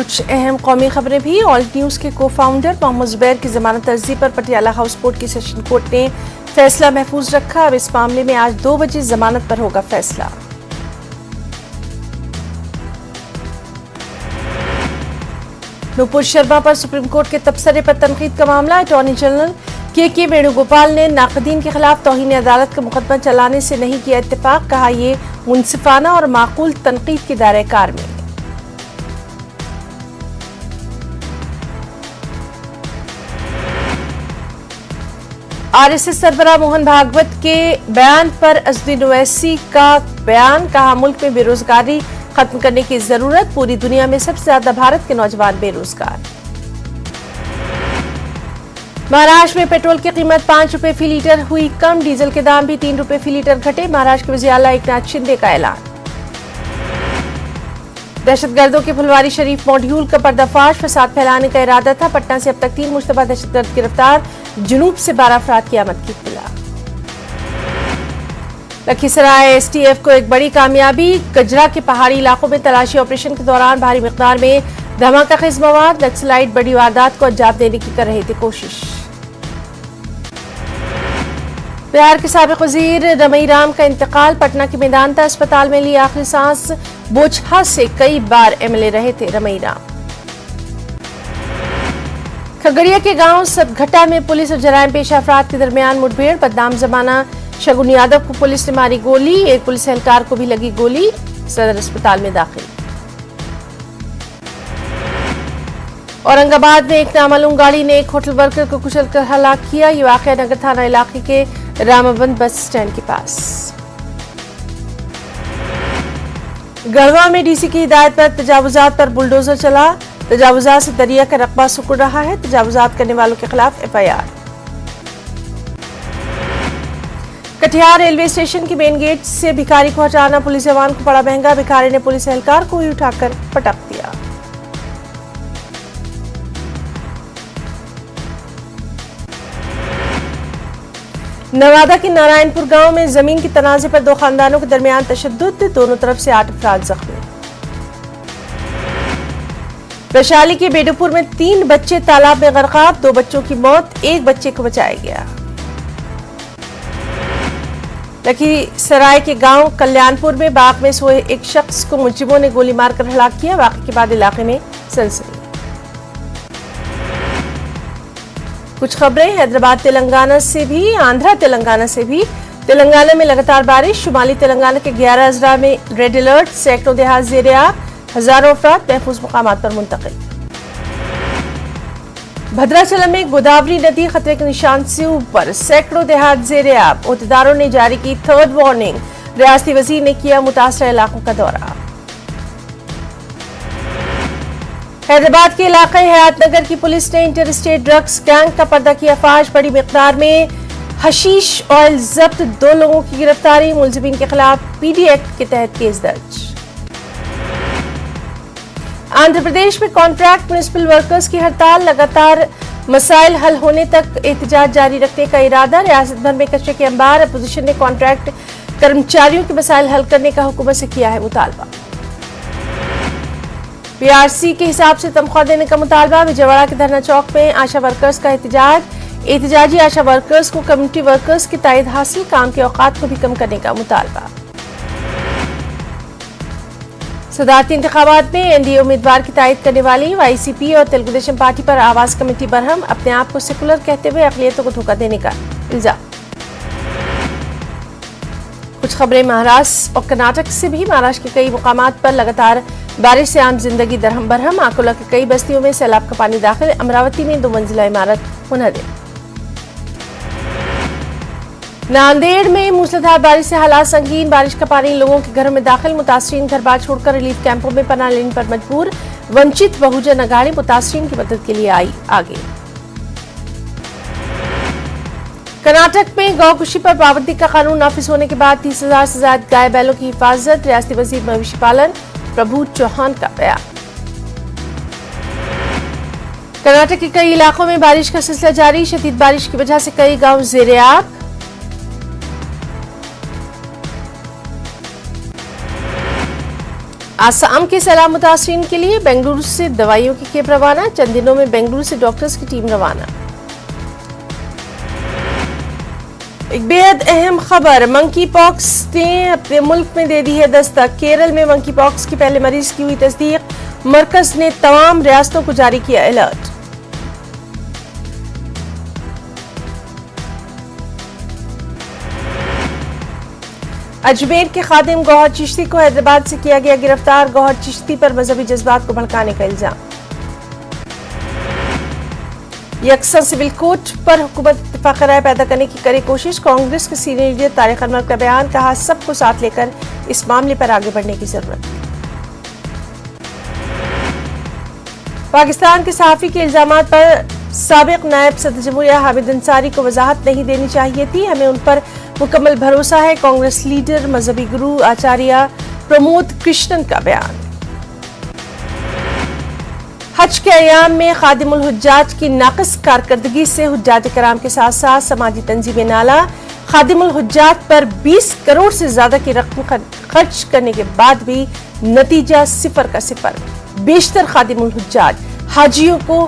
कुछ अहम कौमी खबरें भी। ऑल्ट न्यूज के को फाउंडर मोहम्मद जुबैर की जमानत अर्जी पर पटियाला हाउस कोर्ट की सेशन कोर्ट ने फैसला महफूज रखा। अब इस मामले में आज 2 बजे जमानत पर होगा फैसला। नूपुर शर्मा पर सुप्रीम कोर्ट के तबसरे पर तनकीद का मामला। अटॉर्नी जनरल के वेणुगोपाल ने नाकदीन के खिलाफ तौहीन अदालत का मुकदमा चलाने से नहीं किया इत्तेफाक, कहा यह मुनसिफाना और माकूल तनकीद के दायरे कार में। आरएसएस सरबराह मोहन भागवत के बयान पर असदुद्दीन ओवैसी का बयान, कहा मुल्क में बेरोजगारी खत्म करने की जरूरत, पूरी दुनिया में सबसे ज्यादा भारत के नौजवान बेरोजगार। महाराष्ट्र में पेट्रोल की कीमत 5 रुपए फी लीटर हुई कम, डीजल के दाम भी 3 रुपए फी लीटर घटे। महाराष्ट्र के वज़ीर आला एकनाथ शिंदे का ऐलान। दहशतगर्दों के फुलवारी शरीफ मॉड्यूल का पर्दाफाश, फसाद फैलाने का इरादा था। पटना से अब तक 3 मुश्तबा दहशतगर्द गिरफ्तार, जुनूब से 12 अफराद की आमद की इत्तला। लखीसराय एसटीएफ को एक बड़ी कामयाबी, कजरा के पहाड़ी इलाकों में तलाशी ऑपरेशन के दौरान भारी मिकदार में धमाकाखेज मवाद, नक्सलाइट बड़ी वारदात को अंजाम देने की कर रहे थे कोशिश। बिहार के साबिक वजीर रमई राम का इंतकाल, पटना के मेदांता अस्पताल में ली आखिरी सांस। बोचहा से कई बार एमएलए रहे थे रमई राम। खगड़िया के गांव सतघटा में पुलिस और जराइम पेशा अफराद के दरमियान मुठभेड़, बदनाम जमाना शगुन यादव को पुलिस ने मारी गोली, एक पुलिस एहलकार को भी लगी गोली, सदर अस्पताल में दाखिल। औरंगाबाद में एक नामालूम गाड़ी ने एक होटल वर्कर को कुचलकर हलाक किया। ये वाकया नगर थाना इलाके के रामाबंद बस स्टैंड के पास। गढ़वा में डीसी की हिदायत पर तजावुजात पर बुलडोजर चला, तजावुजात से दरिया का रकबा सुकुड़ रहा है। तजावुजात करने वालों के खिलाफ एफआईआर। कटिहार रेलवे स्टेशन की मेन गेट से भिखारी को हटाना पुलिस जवान को पड़ा महंगा, भिखारी ने पुलिस एहलकार को ही उठाकर पटक दिया। नवादा के नारायणपुर गांव में जमीन की तनाजे पर 2 खानदानों के दरमियान तशद्दुद, दोनों तरफ से 8 अफराद जख्मी। वैशाली के बेडूपुर में 3 बच्चे तालाब में गरकाब, 2 बच्चों की मौत, 1 बच्चे को बचाया गया। लखीसराय के गांव कल्याणपुर में बाग में सोए एक शख्स को मुजरिमों ने गोली मारकर हलाक किया। वाक़े के बाद इलाके में सनसनी। कुछ खबरें हैदराबाद तेलंगाना से भी, आंध्रा तेलंगाना से भी। तेलंगाना में लगातार बारिश, शुमाली तेलंगाना के 11 अजला में रेड अलर्ट, सैकड़ों देहात ज़ेर-ए-आब, हजारों अफराद महफूज मुकामात पर मुंतकिल। भद्राचलम में गोदावरी नदी खतरे के निशान से ऊपर, सैकड़ों देहात ज़ेर-ए-आब, ओहदेदारों ने जारी की 3rd वार्निंग। रियासती वजीर ने किया मुतासरा इलाकों का दौरा। हैदराबाद के इलाके हयातनगर की पुलिस ने इंटर-स्टेट ड्रग्स गैंग का पर्दा किया फाश, बड़ी मिकदार में हशीश ऑयल जब्त, 2 लोगों की गिरफ्तारी, मुलजिमीन के खिलाफ पीडी एक्ट के तहत केस दर्ज। आंध्र प्रदेश में कॉन्ट्रैक्ट म्युनिसिपल वर्कर्स की हड़ताल, लगातार मसाइल हल होने तक एहतजाज जारी रखने का इरादा। रियासत भर में कचरे के अंबार, अपोजिशन ने कॉन्ट्रैक्ट कर्मचारियों के मसाइल हल करने का हुकूमत से किया है मुतालबा। पीआरसी के हिसाब से तनख्वाह देने का मुतालबा, विजयवाड़ा के धरना चौक में आशा वर्कर्स का एहतजाज। एहतजाजी आशा वर्कर्स को कम्युनिटी वर्कर्स की तायद हासिल, काम के औकात को भी कम करने का मुतालबा। सदारती इंतखाबात में एनडीए उम्मीदवार की तायद करने वाली वाईसीपी और तेलुगु देशम पार्टी पर आवाज कमेटी बरहम, अपने आप को सेकुलर कहते हुए अक़लियतों को धोखा देने का इल्जाम। कुछ खबरें महाराष्ट्र और कर्नाटक से भी। महाराष्ट्र के कई मुकामात पर लगातार बारिश से आम जिंदगी दरहम बरहम, अकोला के कई बस्तियों में सैलाब का पानी दाखिल, अमरावती में 2 मंजिला इमारत मुनहदम। नांदेड़ में मूसलाधार बारिश से हालात संगीन, बारिश का पानी लोगों के घरों में दाखिल, मुतासरीन घर बार छोड़कर रिलीफ कैंपों में पनाह लेने पर मजबूर। वंचित बहुजन अघाड़ी मुतासरीन की मदद के लिए आई आगे। कर्नाटक में गौकुशी पर पाबंदी का कानून नाफिज होने के बाद 30,000 से ज्यादा गाय बैलों की हिफाजत, रियासती वजीर मवेशी पालन प्रभु चौहान का बयान। कर्नाटक के कई इलाकों में बारिश का सिलसिला जारी, शदीद बारिश की वजह से कई गांव ज़ेर-ए-आब। आसाम के सैलाब मुतासरीन के लिए बेंगलुरु से दवाइयों की खेप रवाना। चंद दिनों में बेंगलुरु से डॉक्टर्स की टीम रवाना। एक बेहद अहम खबर, मंकी पॉक्स ने अपने मुल्क में दे दी है दस्तक। केरल में मंकी पॉक्स की पहले मरीज की हुई तस्दीक। मरकज ने तमाम रियासतों को जारी किया अलर्ट। अजमेर के खादिम गौहर चिश्ती को हैदराबाद से किया गया गिरफ्तार। गौहर चिश्ती पर मजहबी जज्बात को भड़काने का इल्जाम। यकसा सिविल कोड पर हुकूमत इत्तेफाक राय पैदा करने की करे कोशिश। कांग्रेस के सीनियर लीडर तारिक अनवर का बयान, कहा सबको साथ लेकर इस मामले पर आगे बढ़ने की जरूरत। पाकिस्तान के सहाफी के इल्जामात पर साबिक नायब सदर जमहूरिया हामिद अंसारी को वजाहत नहीं देनी चाहिए थी, हमें उन पर मुकम्मल भरोसा है। कांग्रेस लीडर मजहबी गुरु आचार्य प्रमोद कृष्णन का बयान। हज के अयाम में खादिमुल हुज्जाज की नाक़िस कारकर्दगी से हुज्जाज कराम के साथ साथ समाजी तंजीमें नाला। खादिमुल हुज्जाज पर 20 करोड़ से ज्यादा की रकम खर्च करने के बाद भी नतीजा सिफर का सिफर। बेशतर खादिमुल हुज्जाज हाजियों को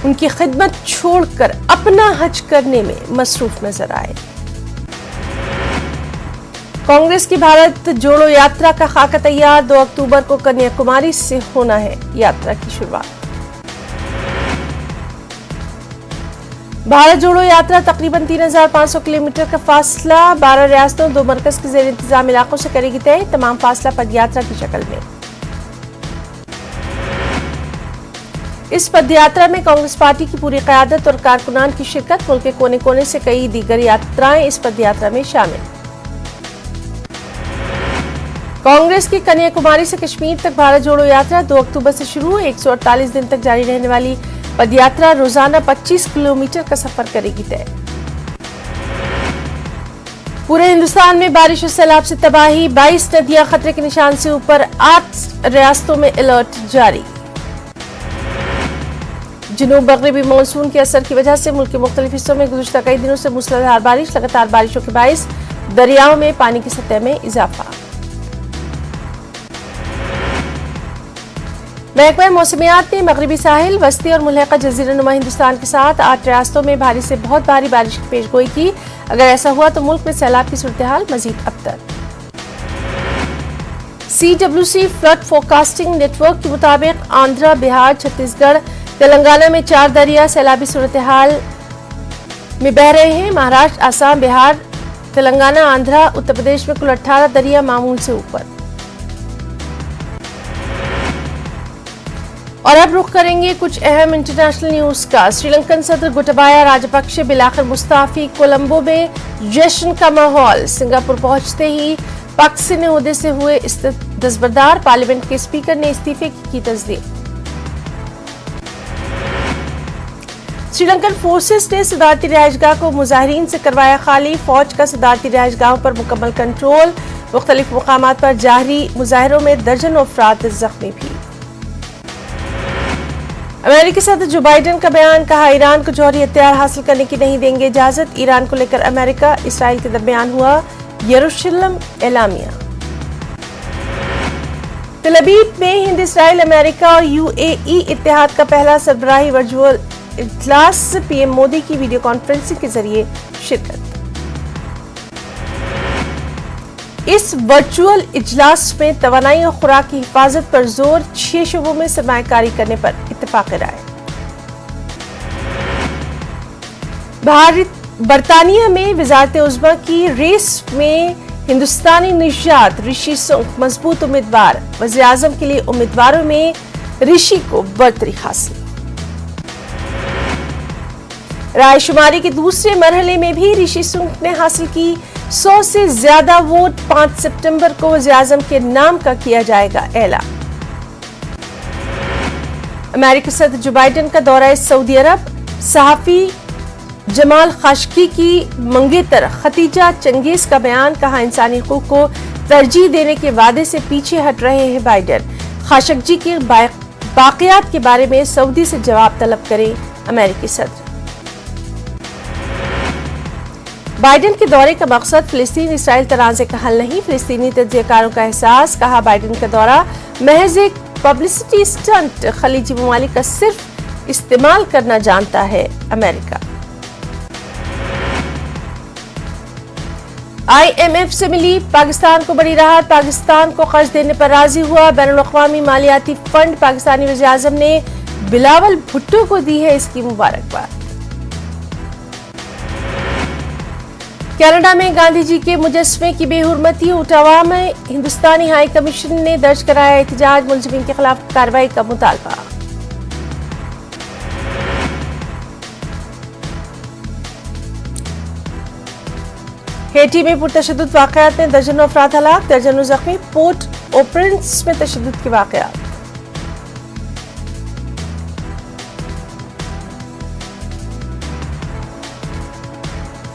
उनकी खिदमत छोड़कर अपना हज करने में मसरूफ नजर आए। कांग्रेस की भारत जोड़ो यात्रा का खाका तैयार। 2 अक्टूबर को कन्याकुमारी से होना है यात्रा की शुरुआत। भारत जोड़ो यात्रा तकरीबन 3500 किलोमीटर का फासला 12 रियासतों 2 मरकज के जेर इंतजाम इलाकों से करेगी तय। तमाम फासला पदयात्रा की शक्ल में। इस पदयात्रा में कांग्रेस पार्टी की पूरी क़यादत और कारकुनान की शिरकत। मुल्क के कोने कोने से कई दीगर यात्राएं इस पदयात्रा में शामिल। कांग्रेस की कन्याकुमारी से कश्मीर तक भारत जोड़ो यात्रा 2 अक्टूबर से शुरू। 148 दिन तक जारी रहने वाली पदयात्रा रोजाना 25 किलोमीटर का सफर करेगी तय। पूरे हिंदुस्तान में बारिश और सैलाब से तबाही। 22 नदियां खतरे के निशान से ऊपर। 8 रियासतों में अलर्ट जारी। जनूब मगरबी मानसून के असर की वजह से मुल्क के मुख्तलिफ हिस्सों में गुज़िश्ता कई दिनों से मूसलाधार बारिश। लगातार बारिशों के बाइस दरियाओं में पानी की सतह में इजाफा। महकमा मौसमियात ने मगरबी साहिल, वस्ती और मुल्हका जजीरा नुमा हिंदुस्तान के साथ 8 रियासतों में भारी से बहुत भारी बारिश की पेशगोई की। अगर ऐसा हुआ तो मुल्क में सैलाब की सूरत हाल मजीद अबतर। CWC फ्लड फोरकास्टिंग नेटवर्क के मुताबिक आंध्रा, बिहार, छत्तीसगढ़, तेलंगाना में 4 दरिया सैलाबी सूरत हाल में बह रहे हैं। महाराष्ट्र, आसाम, बिहार, तेलंगाना, आंध्रा, उत्तर प्रदेश में कुल 18 दरिया मामूल से ऊपर। और अब रुख करेंगे कुछ अहम इंटरनेशनल न्यूज का। श्रीलंकन सदर गोटाबाया राजपक्षे बिलाखिर मुस्ताफी। कोलंबो में जश्न का माहौल। सिंगापुर पहुंचते ही पाकिस्तानी ओहदे से हुए दस्तबरदार। पार्लियामेंट के स्पीकर ने इस्तीफे की तस्दीक। श्रीलंकन फोर्सेस ने सदारती रिहाइशगाह को मुजाहिरीन से करवाया खाली। फौज का सदारती रिहाइशगाहों पर मुकम्मल कंट्रोल। मुख्तलिफ मुकामात पर जारी मुजाहिरों में दर्जनों अफराद जख्मी भी। अमेरिकी सदर जो बाइडेन का बयान, कहा ईरान को जौहरी हथियार हासिल करने की नहीं देंगे इजाजत। ईरान को लेकर अमेरिका इसराइल के दरमियान हुआ यरूशलेम एलामिया। तेल अवीव में हिंद, इसराइल, अमेरिका और UAE इत्तेहाद का पहला सरबराही वर्चुअल इजलास। PM मोदी की वीडियो कॉन्फ्रेंसिंग के जरिए शिरकत। इस वर्चुअल इजलास में तवानाई और खुराक की हिफाजत पर जोर। 6 शोबों में सरमायाकारी करने पर इत्तेफाक राय। बरतानिया में वजारत उज़्मा की रेस में हिंदुस्तानी निशात ऋषि सुनक मजबूत उम्मीदवार। वज़ीर आज़म के लिए उम्मीदवारों में ऋषि को बर्तरी हासिल। रायशुमारी के दूसरे मरहले में भी ऋषि सुनक ने हासिल की 100 से ज्यादा वोट। 5 सितंबर को वज़ीर आज़म के नाम का किया जाएगा ऐलान। अमेरिकी सदर जो बाइडेन का दौरा सऊदी अरब। सहाफी जमाल खाशकी की मंगेतर खतीजा चंगेज का बयान, कहा इंसानी हकूक को तरजीह देने के वादे से पीछे हट रहे हैं बाइडेन। खाशकी के बाक़ियात के बारे में सऊदी से जवाब तलब करें अमेरिकी सदर। बाइडेन के दौरे का मकसद फिलिस्तीन इसराइल तनाज़े का हल नहीं, फिलिस्तीनी तजज़ियाकारों का एहसास। कहा बाइडेन का दौरा महज एक पब्लिसिटी स्टंट, खलीजी ममालिक का सिर्फ इस्तेमाल करना जानता है अमेरिका। IMF से मिली पाकिस्तान को बड़ी राहत, पाकिस्तान को कर्ज देने पर राजी हुआ। बैनुल-अक़वामी मालियाती फंड पाकिस्तानी वज़ीर-ए-आज़म ने बिलावल भुट्टो को दी है इसकी मुबारकबाद। कनाडा में गांधी जी के मुजस्समे की बेहुरमती, ओटावा में हिंदुस्तानी हाई कमीशन ने दर्ज कराया एहतजाज, मुलजिमीन के खिलाफ कार्रवाई का मुतालबा। हेटी में पुरतशद्दुद वाक़यात में दर्जनों अफराद हलाक, दर्जनों जख्मी, पोर्ट ओ प्रिंस में तशद्दुद के वाक़यात।